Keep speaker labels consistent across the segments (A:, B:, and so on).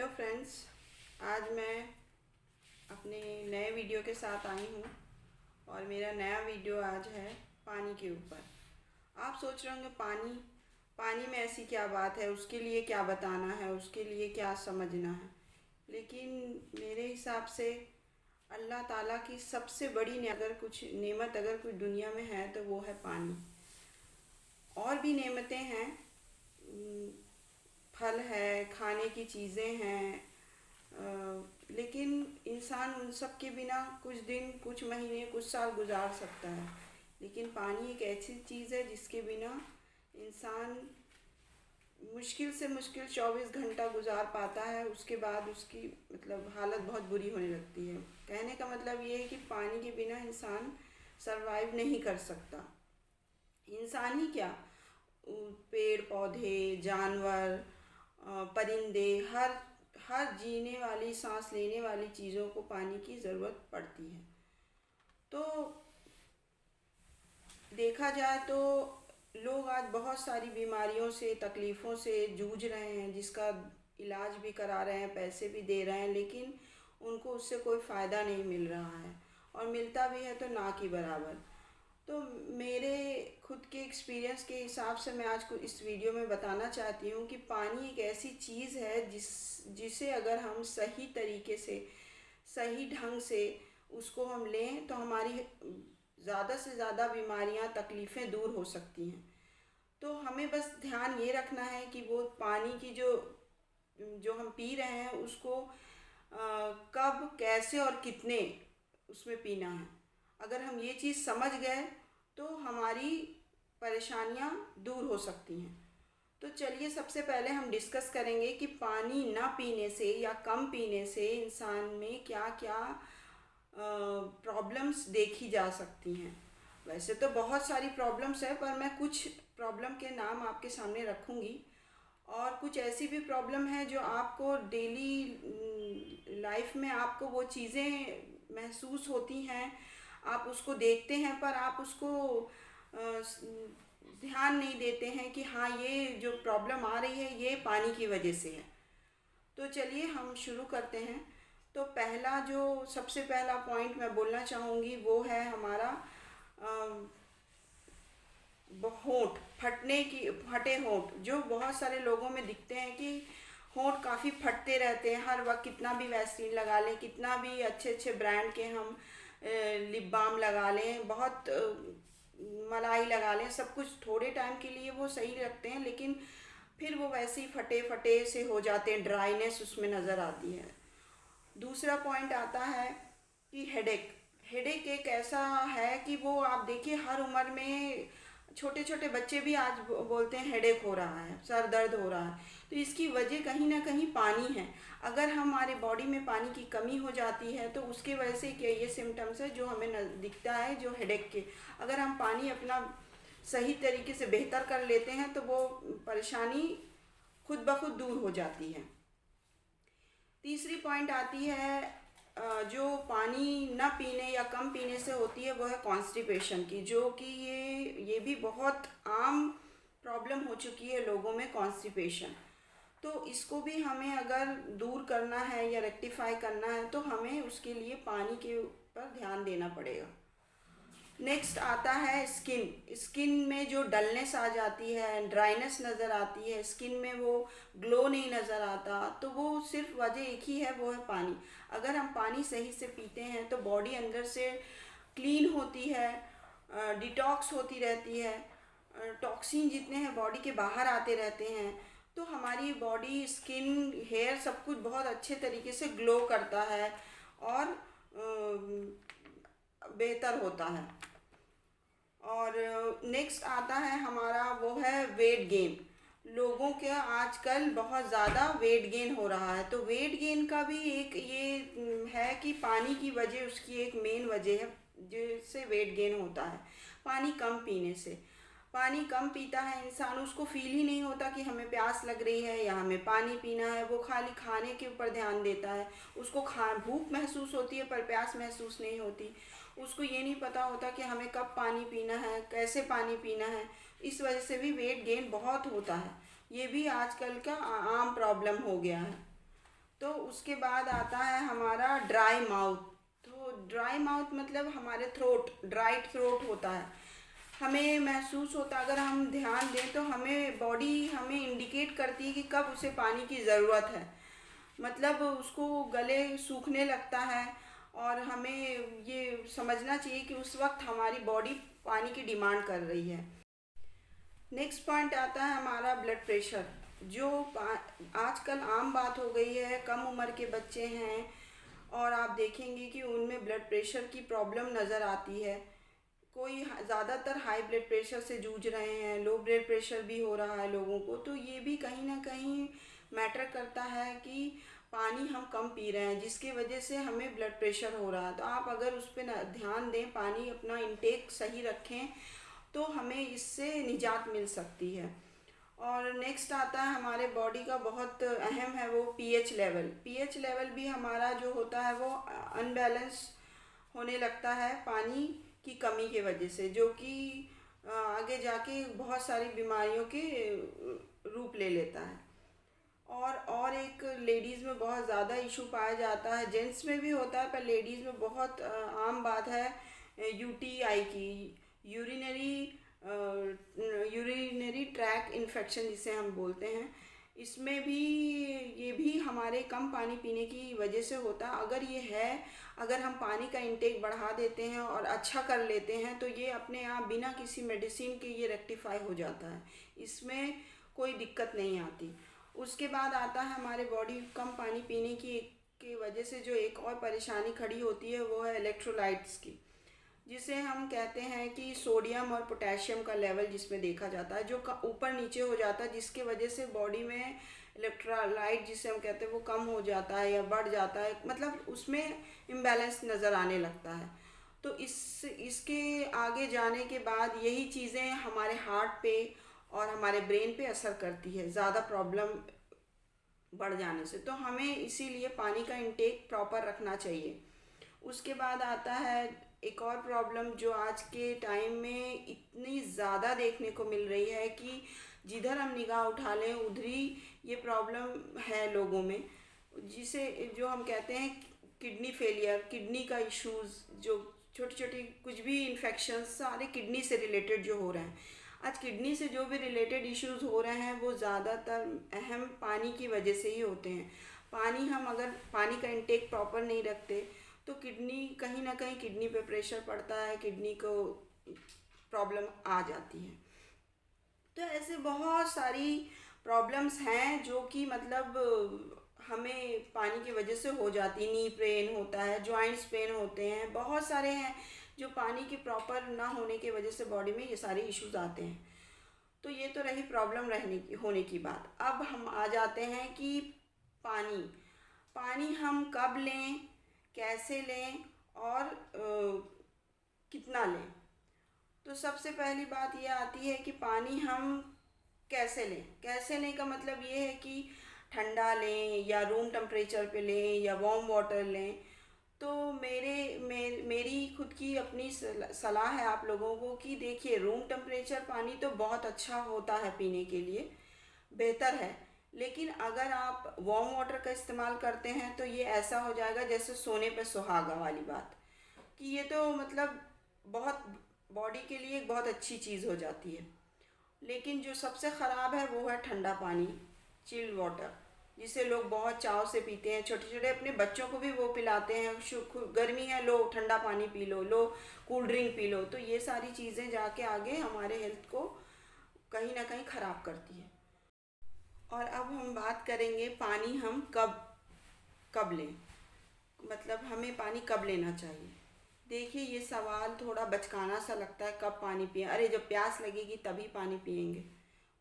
A: Hello friends. आज मैं अपने नए वीडियो के साथ आई हूँ और मेरा नया वीडियो आज है पानी के ऊपर। आप सोच रहे होंगे पानी पानी में ऐसी क्या बात है, उसके लिए क्या बताना है, उसके लिए क्या समझना है। लेकिन मेरे हिसाब से अल्लाह ताला की सबसे बड़ी नेमत अगर कोई दुनिया में है तो वो है पानी। और भी नेमतें हैं, फल है, खाने की चीज़ें हैं, लेकिन इंसान उन सब के बिना कुछ दिन, कुछ महीने, कुछ साल गुजार सकता है। लेकिन पानी एक ऐसी चीज़ है जिसके बिना इंसान मुश्किल से मुश्किल 24 घंटा गुजार पाता है। उसके बाद उसकी हालत बहुत बुरी होने लगती है। कहने का मतलब ये है कि पानी के बिना इंसान सरवाइव नहीं कर सकता। इंसान ही क्या, पेड़ पौधे, जानवर, परिंदे, हर हर जीने वाली, सांस लेने वाली चीज़ों को पानी की ज़रूरत पड़ती है। तो देखा जाए तो लोग आज बहुत सारी बीमारियों से, तकलीफ़ों से जूझ रहे हैं, जिसका इलाज भी करा रहे हैं, पैसे भी दे रहे हैं, लेकिन उनको उससे कोई फ़ायदा नहीं मिल रहा है, और मिलता भी है तो ना के बराबर। तो मेरे खुद के एक्सपीरियंस के हिसाब से मैं आज को इस वीडियो में बताना चाहती हूँ कि पानी एक ऐसी चीज़ है जिसे अगर हम सही तरीके से, सही ढंग से उसको हम लें तो हमारी ज़्यादा से ज़्यादा बीमारियाँ, तकलीफ़ें दूर हो सकती हैं। तो हमें बस ध्यान ये रखना है कि वो पानी की जो जो हम पी रहे हैं उसको कब, कैसे और कितने उसमें पीना है। अगर हम ये चीज़ समझ गए तो हमारी परेशानियां दूर हो सकती हैं। तो चलिए सबसे पहले हम डिस्कस करेंगे कि पानी ना पीने से या कम पीने से इंसान में क्या क्या प्रॉब्लम्स देखी जा सकती हैं। वैसे तो बहुत सारी प्रॉब्लम्स है, पर मैं कुछ प्रॉब्लम के नाम आपके सामने रखूँगी। और कुछ ऐसी भी प्रॉब्लम है जो आपको डेली लाइफ में आपको वो चीज़ें महसूस होती हैं, आप उसको देखते हैं, पर आप उसको ध्यान नहीं देते हैं कि हाँ, ये जो प्रॉब्लम आ रही है ये पानी की वजह से है। तो चलिए हम शुरू करते हैं। तो सबसे पहला पॉइंट मैं बोलना चाहूँगी वो है हमारा होंठ, फटे होंठ, जो बहुत सारे लोगों में दिखते हैं कि होंठ काफ़ी फटते रहते हैं हर वक्त। कितना भी वैसलीन लगा लें, कितना भी अच्छे अच्छे ब्रांड के हम लिप बाम लगा लें, बहुत मलाई लगा लें, सब कुछ थोड़े टाइम के लिए वो सही लगते हैं, लेकिन फिर वो वैसे ही फटे फटे से हो जाते हैं, ड्राइनेस उसमें नज़र आती है। दूसरा पॉइंट आता है कि हेडेक। हेडेक एक ऐसा है कि वो आप देखिए हर उम्र में छोटे छोटे बच्चे भी आज बोलते हैं हेडेक हो रहा है, सर दर्द हो रहा है। तो इसकी वजह कहीं ना कहीं पानी है। अगर हमारे बॉडी में पानी की कमी हो जाती है तो उसके वजह से क्या ये सिम्टम्स है जो हमें दिखता है, जो हेडेक के। अगर हम पानी अपना सही तरीके से बेहतर कर लेते हैं तो वो परेशानी खुद ब खुद दूर हो जाती है। तीसरी पॉइंट आती है जो पानी ना पीने या कम पीने से होती है, वो है कॉन्स्टिपेशन की, जो कि ये भी बहुत आम प्रॉब्लम हो चुकी है लोगों में, कॉन्स्टिपेशन। तो इसको भी हमें अगर दूर करना है या रेक्टिफाई करना है तो हमें उसके लिए पानी के ऊपर ध्यान देना पड़ेगा। नेक्स्ट आता है स्किन में जो डलनेस आ जाती है, ड्राइनेस नज़र आती है, स्किन में वो ग्लो नहीं नज़र आता, तो वो सिर्फ वजह एक ही है, वो है पानी। अगर हम पानी सही से पीते हैं तो बॉडी अंदर से क्लीन होती है, डिटॉक्स होती रहती है, टॉक्सिन जितने हैं बॉडी के बाहर आते रहते हैं, तो हमारी बॉडी, स्किन, हेयर सब कुछ बहुत अच्छे तरीके से ग्लो करता है और बेहतर होता है। और नेक्स्ट आता है हमारा, वो है वेट गेन। लोगों के आजकल बहुत ज़्यादा वेट गेन हो रहा है। तो वेट गेन का भी एक ये है कि पानी की वजह, उसकी एक मेन वजह है जिससे वेट गेन होता है, पानी कम पीने से। पानी कम पीता है इंसान, उसको फील ही नहीं होता कि हमें प्यास लग रही है या हमें पानी पीना है। वो खाली खाने के ऊपर ध्यान देता है, उसको भूख महसूस होती है पर प्यास महसूस नहीं होती। उसको ये नहीं पता होता कि हमें कब पानी पीना है, कैसे पानी पीना है। इस वजह से भी वेट गेन बहुत होता है। ये भी आजकल का आम प्रॉब्लम हो गया है। तो उसके बाद आता है हमारा ड्राई माउथ। तो ड्राई माउथ मतलब हमारे थ्रोट, ड्राई थ्रोट होता है, हमें महसूस होता है, अगर हम ध्यान दें तो हमें बॉडी हमें इंडिकेट करती है कि कब उसे पानी की ज़रूरत है। मतलब उसको गले सूखने लगता है और हमें ये समझना चाहिए कि उस वक्त हमारी बॉडी पानी की डिमांड कर रही है। नेक्स्ट पॉइंट आता है हमारा ब्लड प्रेशर, जो आजकल आम बात हो गई है। कम उम्र के बच्चे हैं और आप देखेंगे कि उनमें ब्लड प्रेशर की प्रॉब्लम नज़र आती है। कोई ज़्यादातर हाई ब्लड प्रेशर से जूझ रहे हैं, लो ब्लड प्रेशर भी हो रहा है लोगों को। तो ये भी कहीं ना कहीं मैटर करता है कि पानी हम कम पी रहे हैं, जिसकी वजह से हमें ब्लड प्रेशर हो रहा है। तो आप अगर उस पर ध्यान दें, पानी अपना इंटेक सही रखें, तो हमें इससे निजात मिल सकती है। और नेक्स्ट आता है हमारे बॉडी का बहुत अहम है वो पीएच लेवल। पीएच लेवल भी हमारा जो होता है वो अनबैलेंस होने लगता है पानी की कमी के वजह से, जो कि आगे जाके बहुत सारी बीमारियों के रूप ले लेता है। और एक लेडीज़ में बहुत ज़्यादा इशू पाया जाता है, जेंट्स में भी होता है पर लेडीज़ में बहुत आम बात है यूटीआई की, यूरिनरी यूरिनरी ट्रैक इन्फेक्शन जिसे हम बोलते हैं। इसमें भी ये भी हमारे कम पानी पीने की वजह से होता है। अगर हम पानी का इंटेक बढ़ा देते हैं और अच्छा कर लेते हैं तो ये अपने आप बिना किसी मेडिसिन के ये रेक्टिफाई हो जाता है, इसमें कोई दिक्कत नहीं आती। उसके बाद आता है हमारे बॉडी कम पानी पीने की वजह से जो एक और परेशानी खड़ी होती है वो है इलेक्ट्रोलाइट्स की, जिसे हम कहते हैं कि सोडियम और पोटेशियम का लेवल जिसमें देखा जाता है, जो ऊपर नीचे हो जाता है, जिसके वजह से बॉडी में इलेक्ट्रोलाइट जिसे हम कहते हैं वो कम हो जाता है या बढ़ जाता है, मतलब उसमें इम्बैलेंस नज़र आने लगता है। तो इसके आगे जाने के बाद यही चीज़ें हमारे हार्ट पे और हमारे ब्रेन पे असर करती है ज़्यादा प्रॉब्लम बढ़ जाने से। तो हमें इसीलिए पानी का इंटेक प्रॉपर रखना चाहिए। उसके बाद आता है एक और प्रॉब्लम जो आज के टाइम में इतनी ज़्यादा देखने को मिल रही है कि जिधर हम निगाह उठा लें उधर ही ये प्रॉब्लम है लोगों में, जो हम कहते हैं किडनी फेलियर, किडनी का इश्यूज़, जो छोटी छोटी कुछ भी इन्फेक्शन सारे किडनी से रिलेटेड जो हो रहे हैं। आज किडनी से जो भी रिलेटेड इश्यूज़ हो रहे हैं वो ज़्यादातर अहम पानी की वजह से ही होते हैं। हम अगर पानी का इंटेक प्रॉपर नहीं रखते तो किडनी कहीं ना कहीं किडनी पे प्रेशर पड़ता है, किडनी को प्रॉब्लम आ जाती है। तो ऐसे बहुत सारी प्रॉब्लम्स हैं जो कि मतलब हमें पानी की वजह से हो जाती है। नी पेन होता है, जॉइंट्स पेन होते हैं, बहुत सारे हैं जो पानी की प्रॉपर ना होने की वजह से बॉडी में ये सारे इश्यूज आते हैं। तो ये तो रही प्रॉब्लम होने की बात। अब हम आ जाते हैं कि पानी हम कब लें, कैसे लें और कितना लें। तो सबसे पहली बात ये आती है कि पानी हम कैसे लें का मतलब ये है कि ठंडा लें या रूम टेम्परेचर पे लें या वार्म वाटर लें। तो मेरी खुद की अपनी सलाह है आप लोगों को कि देखिए, रूम टेम्परेचर पानी तो बहुत अच्छा होता है पीने के लिए, बेहतर है, लेकिन अगर आप वार्म वाटर का इस्तेमाल करते हैं तो ये ऐसा हो जाएगा जैसे सोने पे सुहागा वाली बात, कि ये तो मतलब बहुत बॉडी के लिए एक बहुत अच्छी चीज़ हो जाती है। लेकिन जो सबसे ख़राब है वो है ठंडा पानी, चिल्ड वाटर, जिसे लोग बहुत चाव से पीते हैं। छोटे छोटे अपने बच्चों को भी वो पिलाते हैं, गर्मी है लो ठंडा पानी P low cool drink P low. तो ये सारी चीज़ें जाके आगे हमारे हेल्थ को कहीं ना कहीं ख़राब करती है। और अब हम बात करेंगे पानी हम कब लें, मतलब हमें पानी कब लेना चाहिए। देखिए, ये सवाल थोड़ा बचकाना सा लगता है, कब पानी पिएं, अरे जब प्यास लगेगी तभी पानी पिएंगे,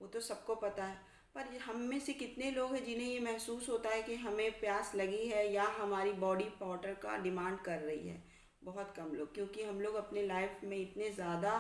A: वो तो सबको पता है। पर हम में से कितने लोग हैं जिन्हें ये महसूस होता है कि हमें प्यास लगी है या हमारी बॉडी वाटर का डिमांड कर रही है। बहुत कम लोग, क्योंकि हम लोग अपने लाइफ में इतने ज़्यादा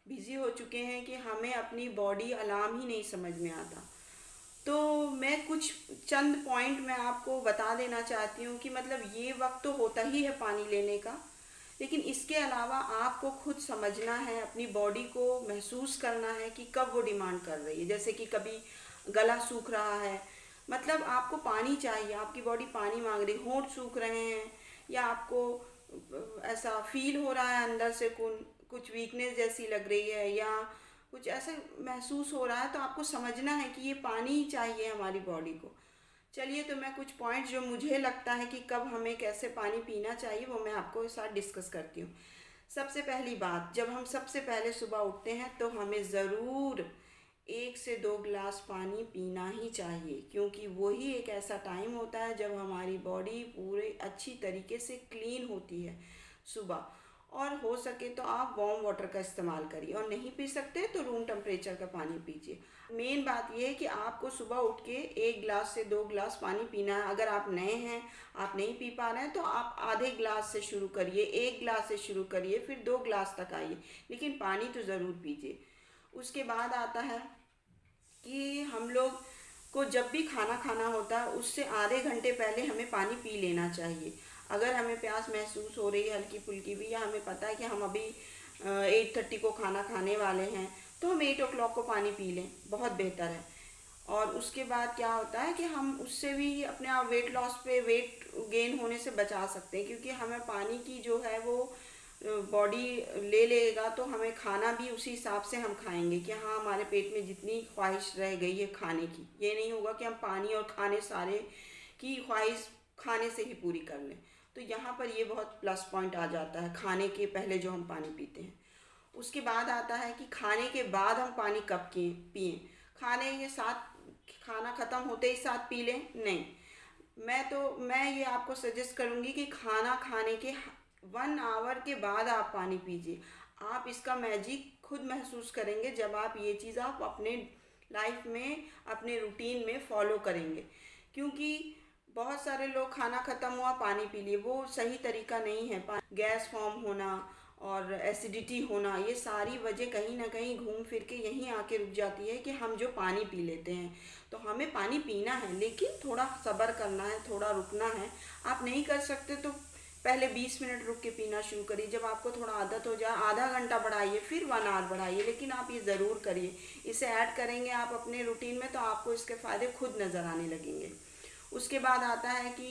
A: बिज़ी हो चुके हैं कि हमें अपनी बॉडी अलार्म ही नहीं समझ में आता। तो मैं कुछ चंद पॉइंट मैं आपको बता देना चाहती हूँ कि मतलब ये वक्त तो होता ही है पानी लेने का, लेकिन इसके अलावा आपको खुद समझना है, अपनी बॉडी को महसूस करना है कि कब वो डिमांड कर रही है। जैसे कि कभी गला सूख रहा है, मतलब मतलब आपको पानी चाहिए, आपकी बॉडी पानी मांग रही, होंठ सूख रहे हैं या आपको ऐसा फील हो रहा है अंदर से कुछ वीकनेस जैसी लग रही है या कुछ ऐसा महसूस हो रहा है, तो आपको समझना है कि ये पानी ही चाहिए हमारी बॉडी को। चलिए, तो मैं कुछ पॉइंट जो मुझे लगता है कि कब हमें कैसे पानी पीना चाहिए वो मैं आपको साथ डिस्कस करती हूँ। सबसे पहली बात, जब हम सबसे पहले सुबह उठते हैं तो हमें ज़रूर 1 से 2 गिलास पानी पीना ही चाहिए, क्योंकि वही एक ऐसा टाइम होता है जब हमारी बॉडी पूरे अच्छी तरीके से क्लीन होती है सुबह। और हो सके तो आप वार्म वाटर का इस्तेमाल करिए, और नहीं पी सकते तो रूम टेम्परेचर का पानी पीजिए। मेन बात यह है कि आपको सुबह उठ के 1 से 2 गिलास पानी पीना है। अगर आप नए हैं, आप नहीं पी पा रहे हैं, तो आप आधे गिलास से शुरू करिए, 1 गिलास से शुरू करिए, फिर 2 गिलास तक आइए, लेकिन पानी तो ज़रूर पीजिए। उसके बाद आता है कि हम लोग को जब भी खाना खाना होता है उससे आधे घंटे पहले हमें पानी पी लेना चाहिए। अगर हमें प्यास महसूस हो रही है हल्की फुल्की भी, या हमें पता है कि हम अभी 8:30 को खाना खाने वाले हैं, तो हम 8 o'clock को पानी पी लें, बहुत बेहतर है। और उसके बाद क्या होता है कि हम उससे भी अपने आप वेट लॉस पे, वेट गेन होने से बचा सकते हैं, क्योंकि हमें पानी की जो है वो बॉडी ले लेगा, तो हमें खाना भी उसी हिसाब से हम खाएंगे कि हाँ, हमारे पेट में जितनी ख्वाहिश रह गई है खाने की, ये नहीं होगा कि हम पानी और खाने सारे की ख्वाहिश खाने से ही पूरी कर लें। तो यहाँ पर ये बहुत प्लस पॉइंट आ जाता है, खाने के पहले जो हम पानी पीते हैं। उसके बाद आता है कि खाने के बाद हम पानी कब पिएं। खाने के साथ, खाना ख़त्म होते ही साथ पी लें, नहीं। मैं ये आपको सजेस्ट करूँगी कि खाना खाने के 1 आवर के बाद आप पानी पीजिए। आप इसका मैजिक खुद महसूस करेंगे जब आप ये चीज़ आप अपने लाइफ में, अपने रूटीन में फॉलो करेंगे। क्योंकि बहुत सारे लोग खाना ख़त्म हुआ पानी पी लिए, वो सही तरीका नहीं है। गैस फॉर्म होना और एसिडिटी होना, ये सारी वजह कहीं ना कहीं घूम फिर के यहीं आके रुक जाती है कि हम जो पानी पी लेते हैं। तो हमें पानी पीना है, लेकिन थोड़ा सब्र करना है, थोड़ा रुकना है। आप नहीं कर सकते तो पहले 20 मिनट रुक के पीना शुरू करिए। जब आपको थोड़ा आदत हो जाए, आधा घंटा बढ़ाइए, फिर 1 आवर बढ़ाइए, लेकिन आप ये ज़रूर करिए। इसे ऐड करेंगे आप अपने रूटीन में तो आपको इसके फ़ायदे खुद नज़र आने लगेंगे। उसके बाद आता है कि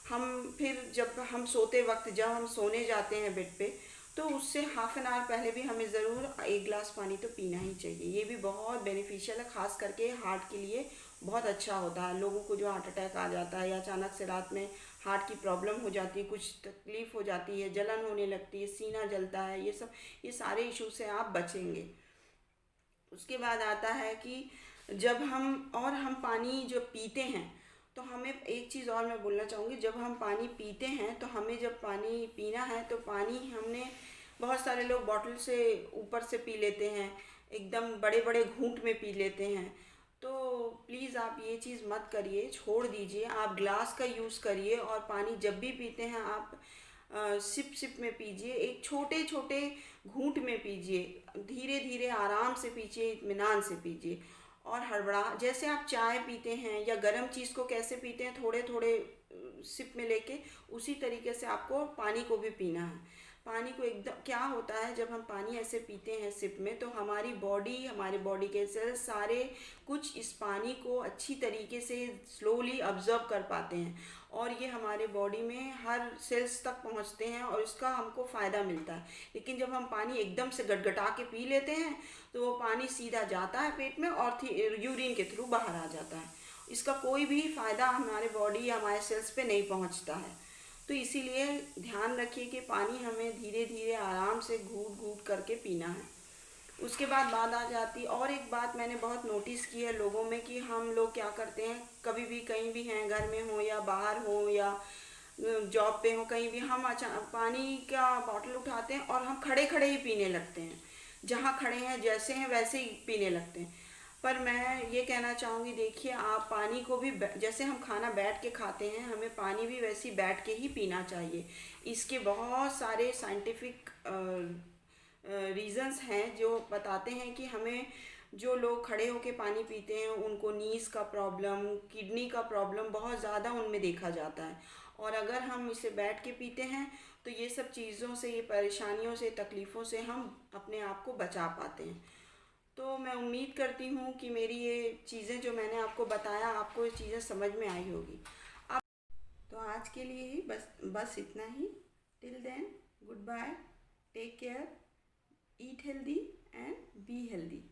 A: हम फिर जब हम सोते वक्त, जब हम सोने जाते हैं बेड पे, तो उससे हाफ एन आवर पहले भी हमें ज़रूर 1 गिलास पानी तो पीना ही चाहिए। ये भी बहुत बेनिफिशियल है, ख़ास करके हार्ट के लिए बहुत अच्छा होता है। लोगों को जो हार्ट अटैक आ जाता है या अचानक से रात में हार्ट की प्रॉब्लम हो जाती है, कुछ तकलीफ़ हो जाती है, जलन होने लगती है, सीना जलता है, ये सारे इशू से आप बचेंगे। उसके बाद आता है कि जब हम पानी जो पीते हैं, तो हमें एक चीज़ और मैं बोलना चाहूँगी। जब हम पानी पीते हैं तो हमें जब पानी पीना है तो पानी हमने, बहुत सारे लोग बॉटल से ऊपर से पी लेते हैं, एकदम बड़े बड़े घूंट में पी लेते हैं। तो प्लीज़ आप ये चीज़ मत करिए, छोड़ दीजिए। आप ग्लास का यूज़ करिए, और पानी जब भी पीते हैं आप सिप सिप में पीजिए, एक छोटे छोटे घूंट में पीजिए, धीरे धीरे आराम से पीजिए, इत्मीनान से पीजिए। और हड़बड़ा, जैसे आप चाय पीते हैं या गर्म चीज़ को कैसे पीते हैं, थोड़े थोड़े सिप में लेके, उसी तरीके से आपको पानी को भी पीना है। पानी को एकदम, क्या होता है जब हम पानी ऐसे पीते हैं सिप में, तो हमारे बॉडी के सेल्स सारे कुछ इस पानी को अच्छी तरीके से स्लोली ऑब्जर्व कर पाते हैं, और ये हमारे बॉडी में हर सेल्स तक पहुंचते हैं और इसका हमको फ़ायदा मिलता है। लेकिन जब हम पानी एकदम से गटगटा के पी लेते हैं तो वो पानी सीधा जाता है पेट में और यूरिन के थ्रू बाहर आ जाता है। इसका कोई भी फ़ायदा हमारे बॉडी या हमारे सेल्स पे नहीं पहुंचता है। तो इसीलिए ध्यान रखिए कि पानी हमें धीरे धीरे आराम से घूट घूट करके पीना है। उसके बाद बात आ जाती, और एक बात मैंने बहुत नोटिस की है लोगों में, कि हम लोग क्या करते हैं, कभी भी कहीं भी हैं, घर में हो या बाहर हो या जॉब पे हो, कहीं भी हम अचानक पानी का बॉटल उठाते हैं और हम खड़े खड़े ही पीने लगते हैं। जहाँ खड़े हैं, जैसे हैं वैसे ही पीने लगते हैं। पर मैं ये कहना चाहूँगी, देखिए, आप पानी को भी जैसे हम खाना बैठ के खाते हैं, हमें पानी भी वैसे ही बैठ के ही पीना चाहिए। इसके बहुत सारे साइंटिफिक रीज़न्स हैं जो बताते हैं कि हमें, जो लोग खड़े होके पानी पीते हैं उनको नीज़ का प्रॉब्लम, किडनी का प्रॉब्लम बहुत ज़्यादा उनमें देखा जाता है। और अगर हम इसे बैठ के पीते हैं तो ये सब चीज़ों से, ये परेशानियों से, तकलीफ़ों से हम अपने आप को बचा पाते हैं। तो मैं उम्मीद करती हूँ कि मेरी ये चीज़ें जो मैंने आपको बताया, आपको ये चीज़ें समझ में आई होगी। आप तो आज के लिए ही बस इतना ही। Till then, good bye, take care, eat healthy and be healthy.